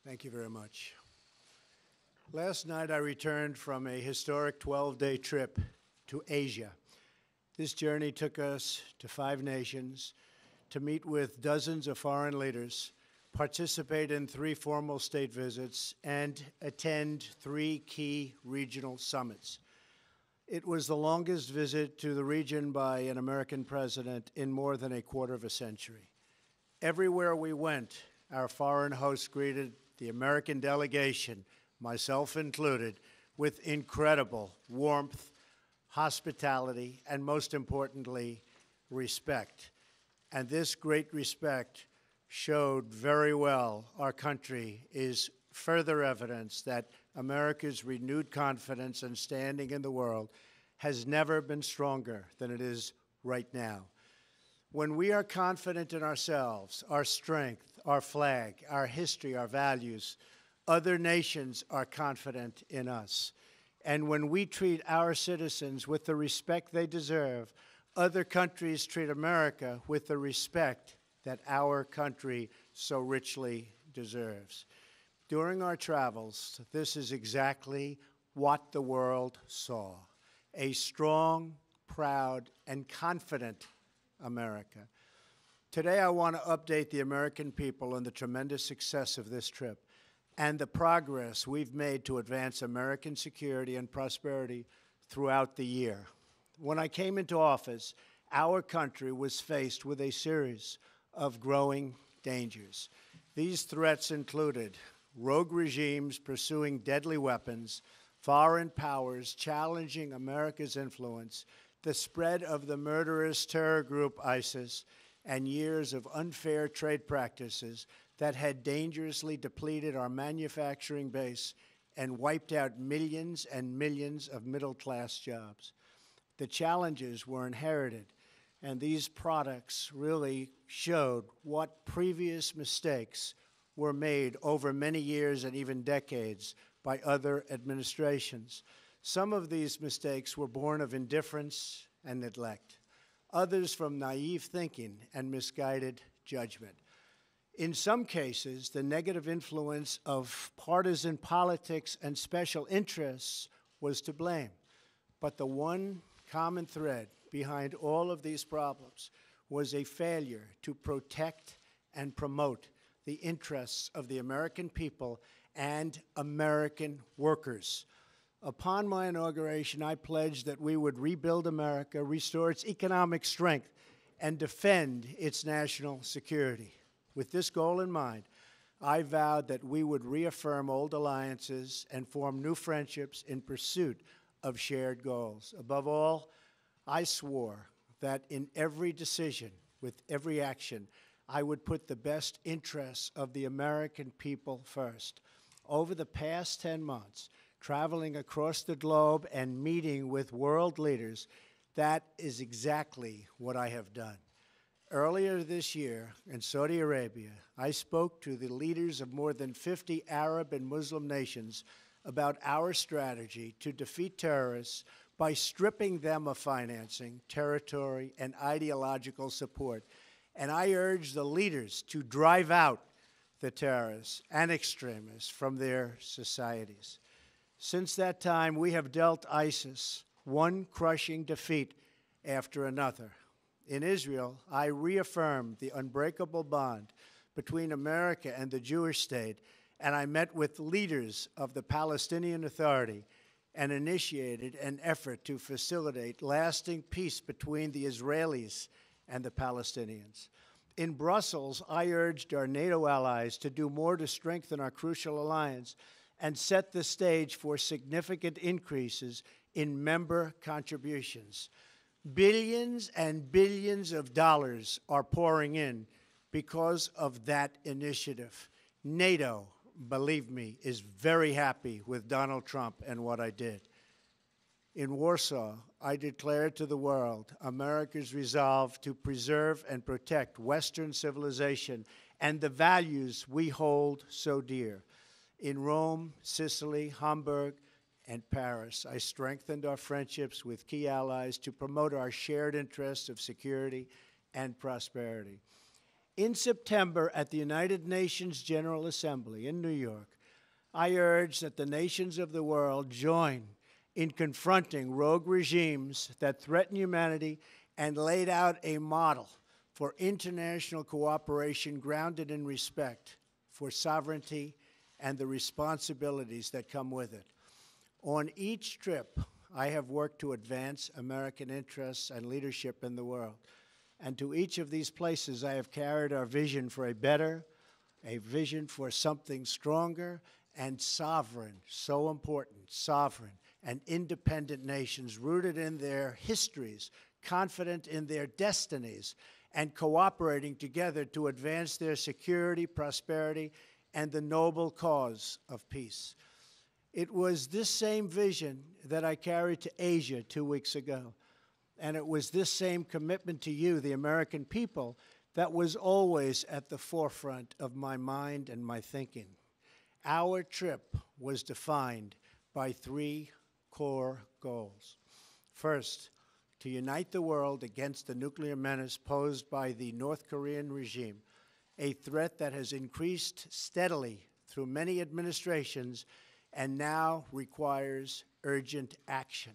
Thank you very much. Last night I returned from a historic 12-day trip to Asia. This journey took us to 5 nations to meet with dozens of foreign leaders, participate in 3 formal state visits, and attend 3 key regional summits. It was the longest visit to the region by an American president in more than a quarter of a century. Everywhere we went, our foreign hosts greeted the American delegation, myself included, with incredible warmth, hospitality, and most importantly, respect. And this great respect showed very well our country is further evidence that America's renewed confidence and standing in the world has never been stronger than it is right now. When we are confident in ourselves, our strength, our flag, our history, our values, other nations are confident in us. And when we treat our citizens with the respect they deserve, other countries treat America with the respect that our country so richly deserves. During our travels, this is exactly what the world saw: a strong, proud, and confident America. Today, I want to update the American people on the tremendous success of this trip and the progress we've made to advance American security and prosperity throughout the year. When I came into office, our country was faced with a series of growing dangers. These threats included rogue regimes pursuing deadly weapons, foreign powers challenging America's influence, the spread of the murderous terror group ISIS, and years of unfair trade practices that had dangerously depleted our manufacturing base and wiped out millions and millions of middle-class jobs. The challenges were inherited, and these products really showed what previous mistakes were made over many years and even decades by other administrations. Some of these mistakes were born of indifference and neglect, others from naive thinking and misguided judgment. In some cases, the negative influence of partisan politics and special interests was to blame. But the one common thread behind all of these problems was a failure to protect and promote the interests of the American people and American workers. Upon my inauguration, I pledged that we would rebuild America, restore its economic strength, and defend its national security. With this goal in mind, I vowed that we would reaffirm old alliances and form new friendships in pursuit of shared goals. Above all, I swore that in every decision, with every action, I would put the best interests of the American people first. Over the past 10 months, traveling across the globe and meeting with world leaders, that is exactly what I have done. Earlier this year in Saudi Arabia, I spoke to the leaders of more than 50 Arab and Muslim nations about our strategy to defeat terrorists by stripping them of financing, territory, and ideological support. And I urged the leaders to drive out the terrorists and extremists from their societies. Since that time, we have dealt ISIS one crushing defeat after another. In Israel, I reaffirmed the unbreakable bond between America and the Jewish state, and I met with leaders of the Palestinian Authority and initiated an effort to facilitate lasting peace between the Israelis and the Palestinians. In Brussels, I urged our NATO allies to do more to strengthen our crucial alliance and set the stage for significant increases in member contributions. Billions and billions of dollars are pouring in because of that initiative. NATO, believe me, is very happy with Donald Trump and what I did. In Warsaw, I declared to the world America's resolve to preserve and protect Western civilization and the values we hold so dear. In Rome, Sicily, Hamburg, and Paris, I strengthened our friendships with key allies to promote our shared interests of security and prosperity. In September at the United Nations General Assembly in New York, I urge that the nations of the world join in confronting rogue regimes that threaten humanity and laid out a model for international cooperation grounded in respect for sovereignty and the responsibilities that come with it. On each trip, I have worked to advance American interests and leadership in the world. And to each of these places, I have carried our vision for a better, a vision for something stronger and sovereign, so important, sovereign and independent nations rooted in their histories, confident in their destinies, and cooperating together to advance their security, prosperity, and the noble cause of peace. It was this same vision that I carried to Asia 2 weeks ago. And it was this same commitment to you, the American people, that was always at the forefront of my mind and my thinking. Our trip was defined by 3 core goals. First, to unite the world against the nuclear menace posed by the North Korean regime, a threat that has increased steadily through many administrations and now requires urgent action.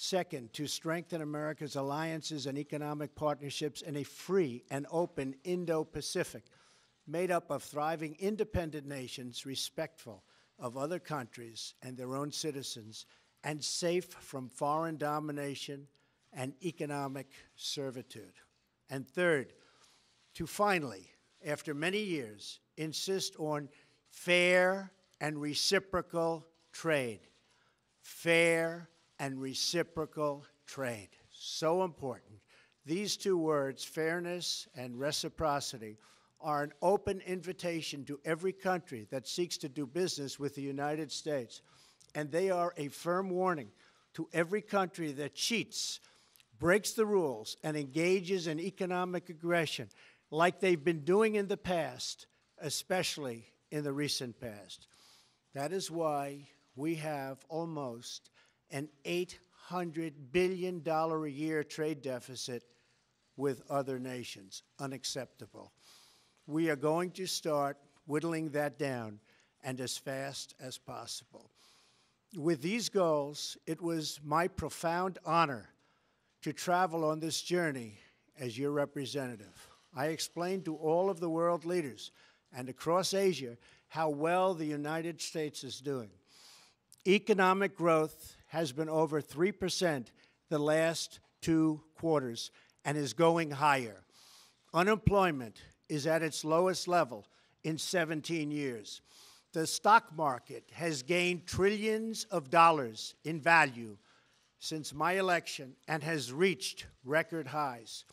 Second, to strengthen America's alliances and economic partnerships in a free and open Indo-Pacific, made up of thriving independent nations respectful of other countries and their own citizens, and safe from foreign domination and economic servitude. And third, to finally, after many years, insist on fair and reciprocal trade. Fair and reciprocal trade. So important. These 2 words, fairness and reciprocity, are an open invitation to every country that seeks to do business with the United States. And they are a firm warning to every country that cheats, breaks the rules, and engages in economic aggression like they've been doing in the past, especially in the recent past. That is why we have almost an $800 billion a year trade deficit with other nations. Unacceptable. We are going to start whittling that down, and as fast as possible. With these goals, it was my profound honor to travel on this journey as your representative. I explained to all of the world leaders and across Asia how well the United States is doing. Economic growth has been over 3% the last 2 quarters and is going higher. Unemployment is at its lowest level in 17 years. The stock market has gained trillions of dollars in value since my election and has reached record highs.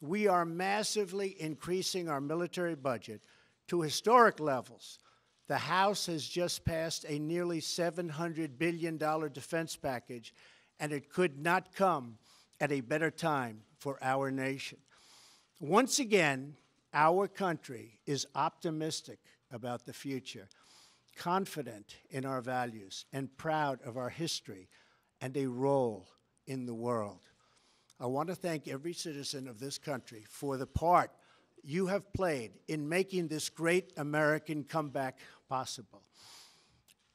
We are massively increasing our military budget to historic levels. The House has just passed a nearly $700 billion defense package, and it could not come at a better time for our nation. Once again, our country is optimistic about the future, confident in our values, and proud of our history and a role in the world. I want to thank every citizen of this country for the part you have played in making this great American comeback possible.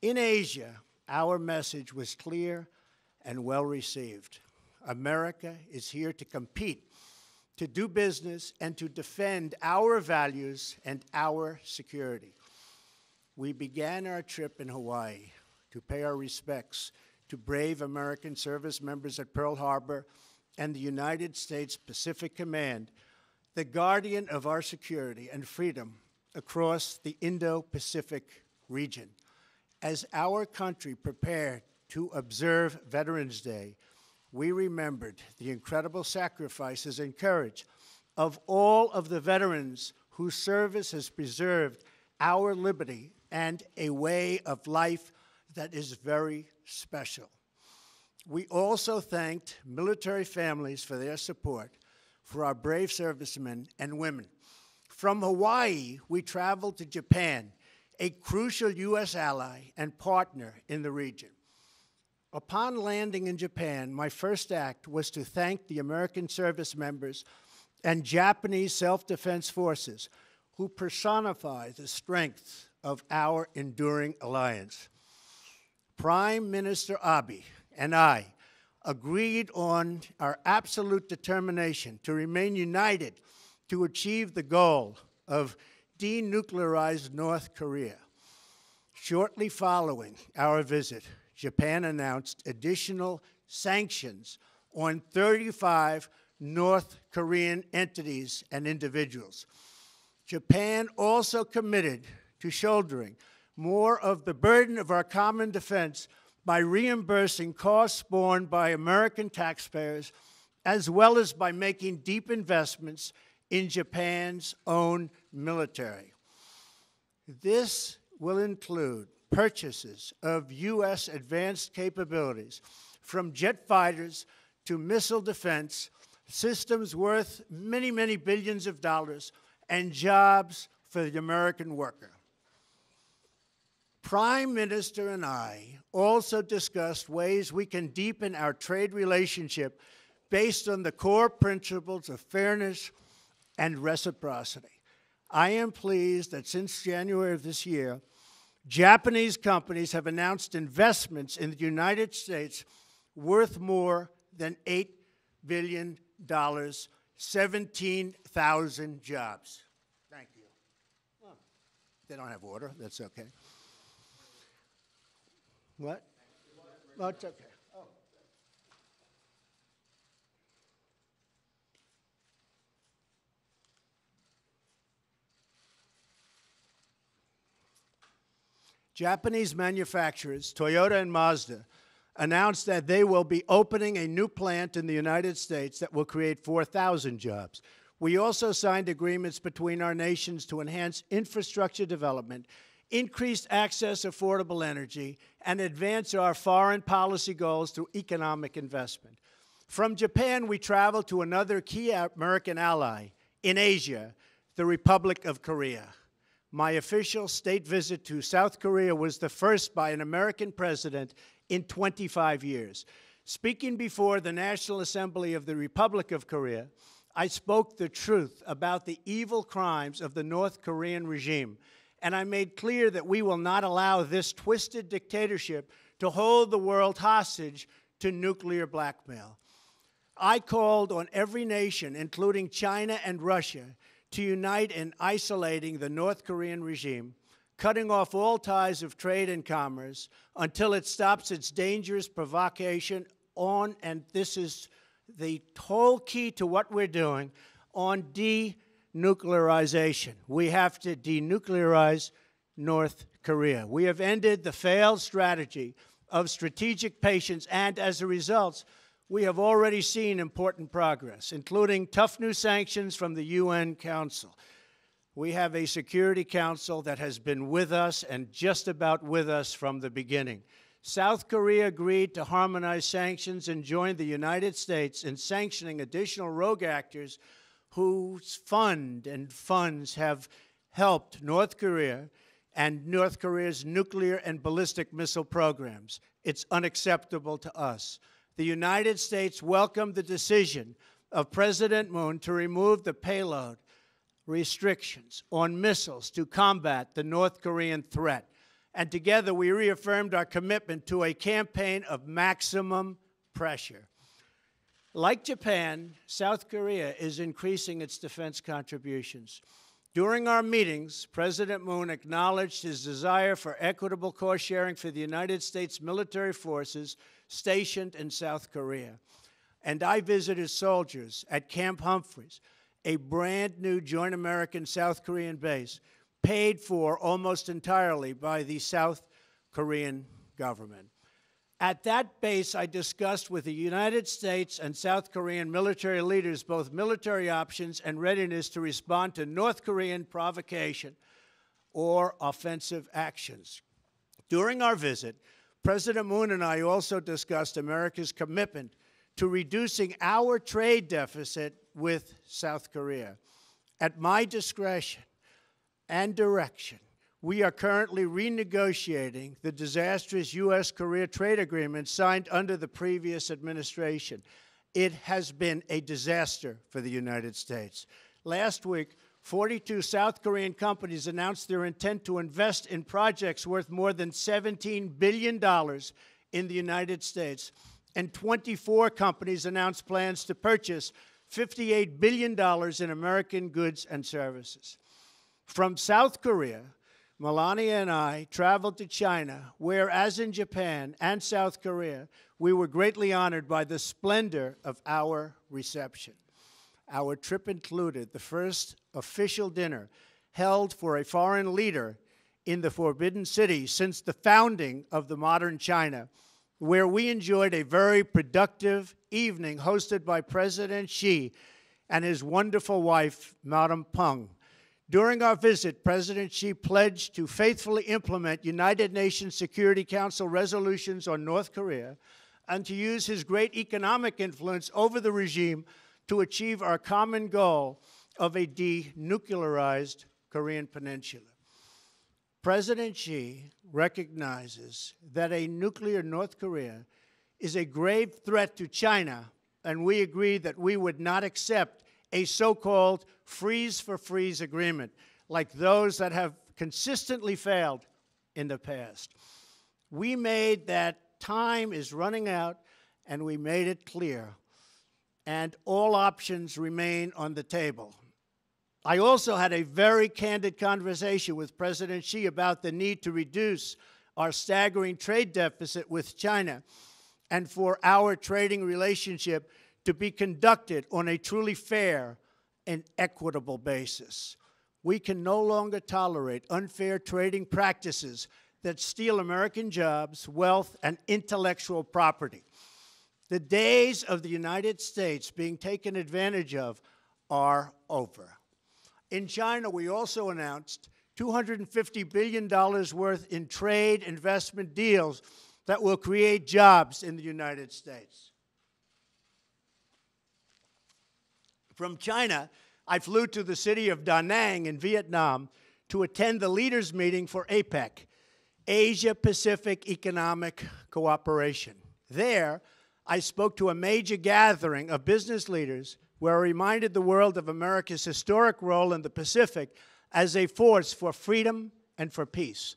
In Asia, our message was clear and well received. America is here to compete, to do business, and to defend our values and our security. We began our trip in Hawaii to pay our respects to brave American service members at Pearl Harbor and the United States Pacific Command, the guardian of our security and freedom across the Indo-Pacific region. As our country prepared to observe Veterans Day, we remembered the incredible sacrifices and courage of all of the veterans whose service has preserved our liberty and a way of life that is very special. We also thanked military families for their support for our brave servicemen and women. From Hawaii, we traveled to Japan, a crucial U.S. ally and partner in the region. Upon landing in Japan, my first act was to thank the American service members and Japanese self-defense forces, who personify the strength of our enduring alliance. Prime Minister Abe and I agreed on our absolute determination to remain united to achieve the goal of denuclearized North Korea. Shortly following our visit, Japan announced additional sanctions on 35 North Korean entities and individuals. Japan also committed to shouldering more of the burden of our common defense by reimbursing costs borne by American taxpayers, as well as by making deep investments in Japan's own military. This will include purchases of U.S. advanced capabilities, from jet fighters to missile defense, systems worth many, many billions of dollars, and jobs for the American worker. Prime Minister and I also discussed ways we can deepen our trade relationship based on the core principles of fairness and reciprocity. I am pleased that since January of this year, Japanese companies have announced investments in the United States worth more than $8 billion, 17,000 jobs. Thank you. Oh, they don't have water. That's okay. What? Oh, it's okay. Oh. Japanese manufacturers, Toyota and Mazda, announced that they will be opening a new plant in the United States that will create 4,000 jobs. We also signed agreements between our nations to enhance infrastructure development, increase access to affordable energy, and advance our foreign policy goals through economic investment. From Japan, we traveled to another key American ally in Asia, the Republic of Korea. My official state visit to South Korea was the first by an American president in 25 years. Speaking before the National Assembly of the Republic of Korea, I spoke the truth about the evil crimes of the North Korean regime, and I made clear that we will not allow this twisted dictatorship to hold the world hostage to nuclear blackmail. I called on every nation, including China and Russia, to unite in isolating the North Korean regime, cutting off all ties of trade and commerce until it stops its dangerous provocation on, and this is the whole key to what we're doing, on denuclearization. We have to denuclearize North Korea. We have ended the failed strategy of strategic patience, and as a result, we have already seen important progress, including tough new sanctions from the UN Council. We have a Security Council that has been with us and just about with us from the beginning. South Korea agreed to harmonize sanctions and joined the United States in sanctioning additional rogue actors whose funds have helped North Korea and North Korea's nuclear and ballistic missile programs. It's unacceptable to us. The United States welcomed the decision of President Moon to remove the payload restrictions on missiles to combat the North Korean threat. And together we reaffirmed our commitment to a campaign of maximum pressure. Like Japan, South Korea is increasing its defense contributions. During our meetings, President Moon acknowledged his desire for equitable cost sharing for the United States military forces stationed in South Korea. And I visited soldiers at Camp Humphreys, a brand new joint American-South Korean base, paid for almost entirely by the South Korean government. At that base, I discussed with the United States and South Korean military leaders both military options and readiness to respond to North Korean provocation or offensive actions. During our visit, President Moon and I also discussed America's commitment to reducing our trade deficit with South Korea. At my discretion and direction, we are currently renegotiating the disastrous U.S.-Korea trade agreement signed under the previous administration. it has been a disaster for the United States. Last week, 42 South Korean companies announced their intent to invest in projects worth more than $17 billion in the United States, and 24 companies announced plans to purchase $58 billion in American goods and services. From South Korea, Melania and I traveled to China, where, as in Japan and South Korea, we were greatly honored by the splendor of our reception. Our trip included the first official dinner held for a foreign leader in the Forbidden City since the founding of the modern China, where we enjoyed a very productive evening hosted by President Xi and his wonderful wife, Madame Peng. During our visit, President Xi pledged to faithfully implement United Nations Security Council resolutions on North Korea and to use his great economic influence over the regime to achieve our common goal of a denuclearized Korean peninsula. President Xi recognizes that a nuclear North Korea is a grave threat to China, and we agree that we would not accept a so-called freeze-for-freeze agreement like those that have consistently failed in the past. We made that time is running out, and we made it clear, and all options remain on the table. I also had a very candid conversation with President Xi about the need to reduce our staggering trade deficit with China and for our trading relationship to be conducted on a truly fair and equitable basis. We can no longer tolerate unfair trading practices that steal American jobs, wealth, and intellectual property. The days of the United States being taken advantage of are over. In China, we also announced $250 billion worth in trade investment deals that will create jobs in the United States. From China, I flew to the city of Da Nang in Vietnam to attend the leaders' meeting for APEC, Asia-Pacific Economic Cooperation. There, I spoke to a major gathering of business leaders where I reminded the world of America's historic role in the Pacific as a force for freedom and for peace.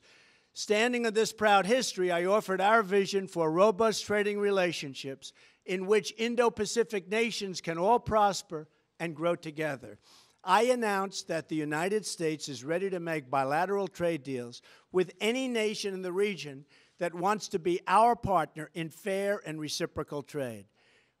Standing on this proud history, I offered our vision for robust trading relationships in which Indo-Pacific nations can all prosper and grow together. I announced that the United States is ready to make bilateral trade deals with any nation in the region that wants to be our partner in fair and reciprocal trade.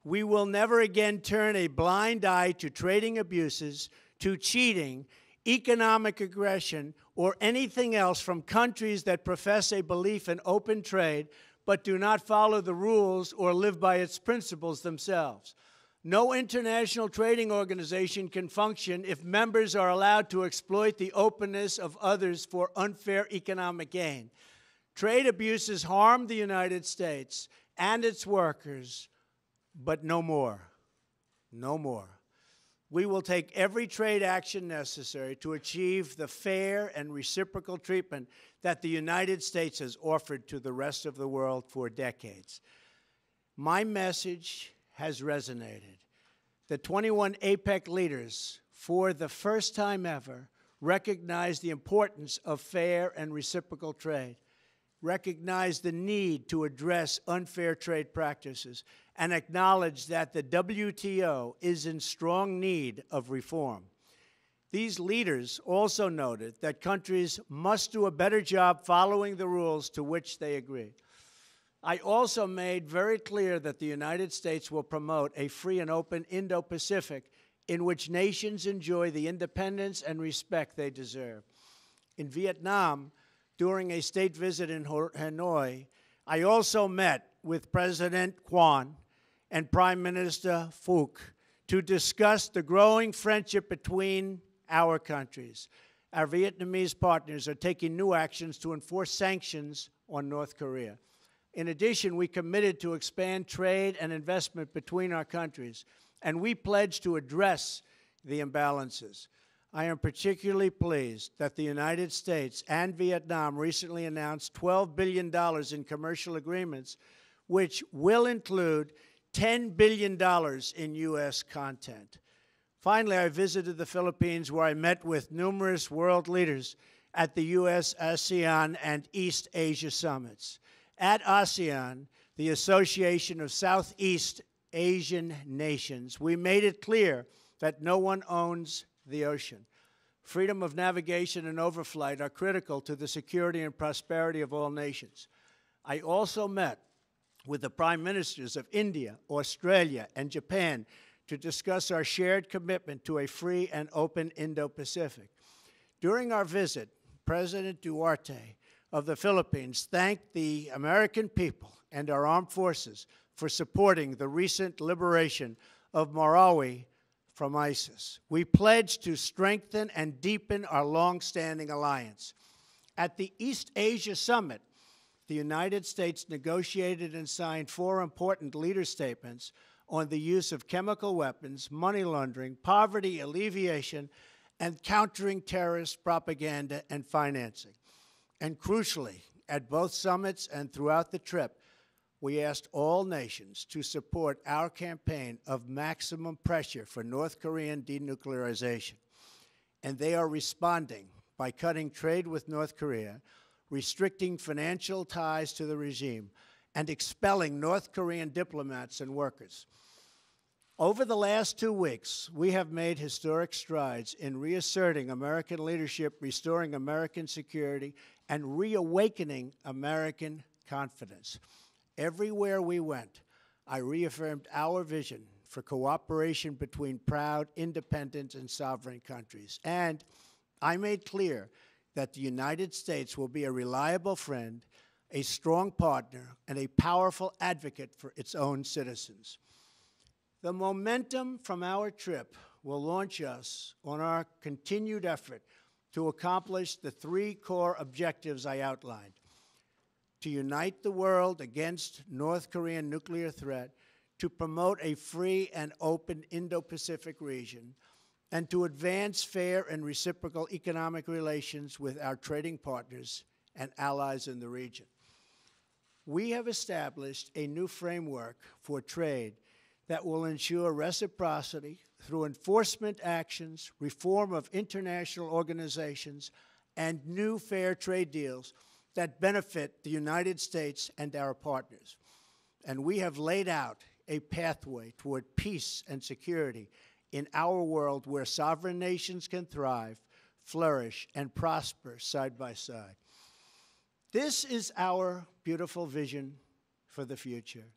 We will never again turn a blind eye to trading abuses, to cheating, economic aggression, or anything else from countries that profess a belief in open trade but do not follow the rules or live by its principles themselves. No international trading organization can function if members are allowed to exploit the openness of others for unfair economic gain. Trade abuses harm the United States and its workers, but no more. No more. We will take every trade action necessary to achieve the fair and reciprocal treatment that the United States has offered to the rest of the world for decades. My message has resonated. The 21 APEC leaders, for the first time ever, recognize the importance of fair and reciprocal trade, recognize the need to address unfair trade practices, and acknowledge that the WTO is in strong need of reform. These leaders also noted that countries must do a better job following the rules to which they agree. I also made very clear that the United States will promote a free and open Indo-Pacific in which nations enjoy the independence and respect they deserve. In Vietnam, during a state visit in Hanoi, I also met with President Quan and Prime Minister Phuc to discuss the growing friendship between our countries. Our Vietnamese partners are taking new actions to enforce sanctions on North Korea. In addition, we committed to expand trade and investment between our countries, and we pledged to address the imbalances. I am particularly pleased that the United States and Vietnam recently announced $12 billion in commercial agreements, which will include $10 billion in U.S. content. Finally, I visited the Philippines, where I met with numerous world leaders at the U.S., ASEAN, and East Asia summits. At ASEAN, the Association of Southeast Asian Nations, we made it clear that no one owns the ocean. Freedom of navigation and overflight are critical to the security and prosperity of all nations. I also met with the prime ministers of India, Australia, and Japan to discuss our shared commitment to a free and open Indo-Pacific. During our visit, President Duarte of the Philippines thanked the American people and our armed forces for supporting the recent liberation of Marawi from ISIS. We pledged to strengthen and deepen our long-standing alliance. At the East Asia Summit, the United States negotiated and signed 4 important leader statements on the use of chemical weapons, money laundering, poverty alleviation, and countering terrorist propaganda and financing. And crucially, at both summits and throughout the trip, we asked all nations to support our campaign of maximum pressure for North Korean denuclearization. And they are responding by cutting trade with North Korea, restricting financial ties to the regime, and expelling North Korean diplomats and workers. Over the last 2 weeks, we have made historic strides in reasserting American leadership, restoring American security, and reawakening American confidence. Everywhere we went, I reaffirmed our vision for cooperation between proud, independent, and sovereign countries. And I made clear that the United States will be a reliable friend, a strong partner, and a powerful advocate for its own citizens. The momentum from our trip will launch us on our continued effort to accomplish the 3 core objectives I outlined: to unite the world against North Korean nuclear threat, to promote a free and open Indo-Pacific region, and to advance fair and reciprocal economic relations with our trading partners and allies in the region. We have established a new framework for trade that will ensure reciprocity through enforcement actions, reform of international organizations, and new fair trade deals that benefit the United States and our partners. And we have laid out a pathway toward peace and security in our world, where sovereign nations can thrive, flourish, and prosper side by side. This is our beautiful vision for the future.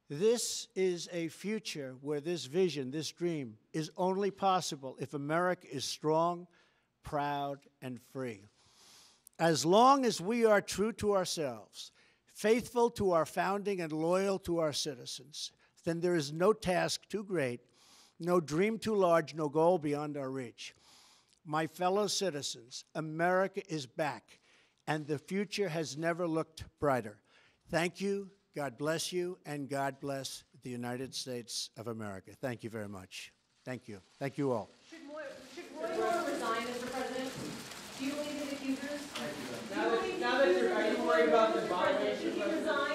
This is a future where this vision, this dream, is only possible if America is strong, proud, and free. As long as we are true to ourselves, faithful to our founding, and loyal to our citizens, then there is no task too great, no dream too large, no goal beyond our reach. My fellow citizens, America is back, and the future has never looked brighter. Thank you. God bless you, and God bless the United States of America. Thank you very much. Thank you. Thank you all. Should Roy Moore resign, Mr. President? Do you believe his accusers? Now that you're, are you worried about the violation? Should he resign?